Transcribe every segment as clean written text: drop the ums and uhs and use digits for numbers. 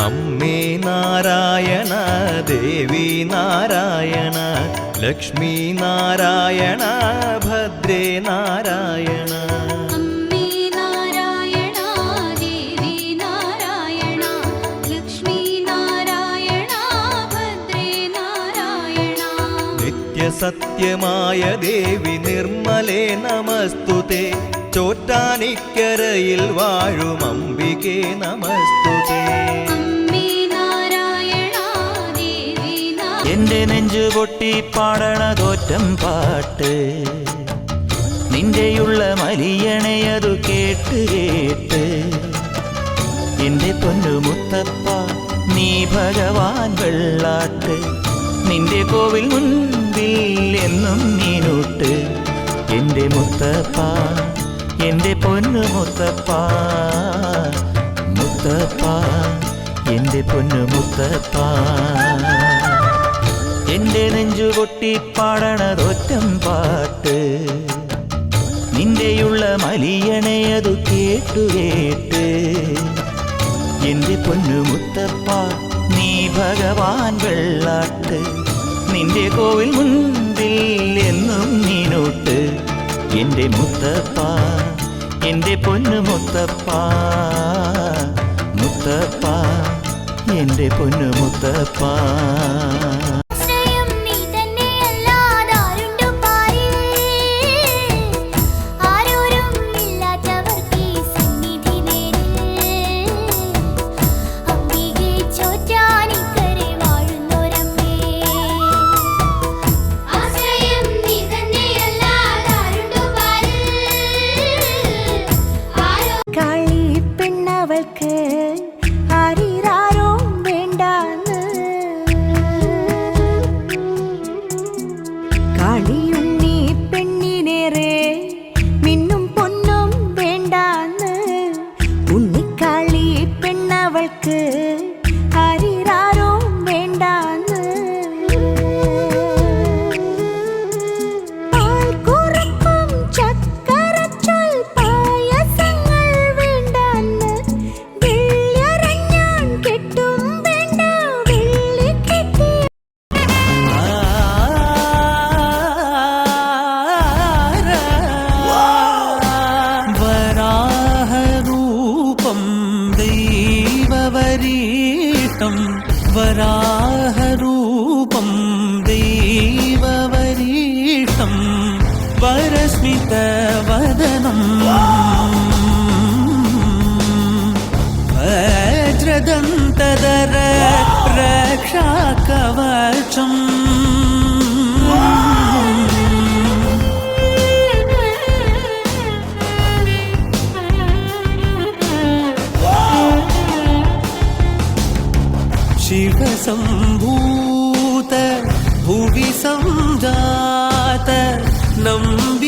അമ്മേ നാരായണ ദേവി നാരായണ ലക്ഷ്മി നാരായണ ഭദ്രേ നാരായണ. അമ്മേ നാരായണ ദേവി നാരായണ ലക്ഷ്മി നാരായണ ഭദ്രേ നാരായണ. നിത്യസത്യമായ ദേവി നിർമ്മലേ നമസ്തുതേ. ചോറ്റാനിക്കരയിൽ വാഴും അംബികേ നമസ്തുതേ. എന്റെ നെഞ്ചു പൊട്ടി പാടണതോറ്റം പാട്ട് നിന്റെയുള്ള മലിയണയതു കേട്ട് കേട്ട്. എന്റെ പൊന്നു മുത്തപ്പ നീ ഭഗവാൻ വെള്ളാട്ട്. നിന്റെ കോവിൽ മുൻപിൽ എന്നും നീനൂട്ട്. എന്റെ മുത്തപ്പ എന്റെ പൊന്നു മുത്തപ്പ മുത്തപ്പ എന്റെ പൊന്നു മുത്തപ്പ. എന്റെ നെഞ്ചു പൊട്ടി പാടണതൊറ്റം പാട്ട് നിന്റെയുള്ള മലിയണയതു കേട്ടു കേട്ട്. എന്റെ പൊന്നു മുത്തപ്പ നീ ഭഗവാൻ വെള്ളാട്ട്. നിന്റെ കോവിൽ മുൻപിൽ എന്നും നീനോട്ട്. എന്റെ മുത്തപ്പ എന്റെ പൊന്നു മുത്തപ്പ മുത്തപ്പ എന്റെ പൊന്നു മുത്തപ്പ. കളിയുണ്ണി പെണ്ണിനേറെ മിന്നും പൊന്നും വേണ്ടാന്ന്. ഉണ്ണിക്കാളി പെണ്ണവൾക്ക് ആരിരാരോ വേണ്ടാന്ന്. പാൽക്കുറക്കും ചക്കരച്ചോൽ പായസങ്ങൾ വേണ്ടാന്ന്. വെള്ളിയറഞ്ഞാൻ കെട്ടും വേണ്ട വെള്ളിക്കെട്ടി. വരാഹരൂപം ദൈവവരീഷ്ടം വരസ്മിതവദനം വജ്രദന്തധര രക്ഷാകവചം. ശിവസംഭൂത ഭുവി സംജാത ನಂಬಿದವಗಿಂಬು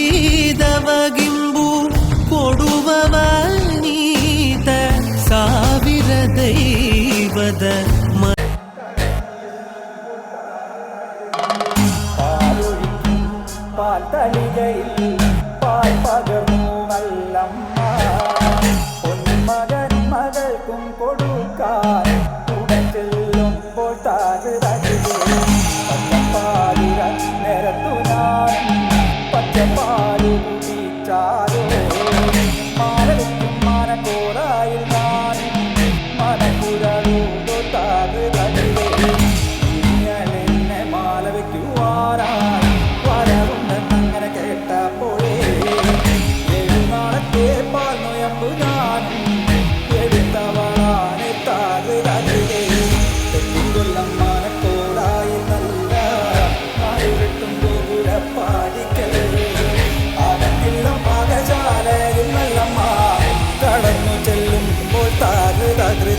ಕೊಡುವವನೀತ ಸಾವಿರ ದೈವದ പാൽത്തളികയിൽ പാൽ പകർന്നു വല്ലമ്മ പൊന്മകൻ മകൾക്കും കൊടുക്കാൻ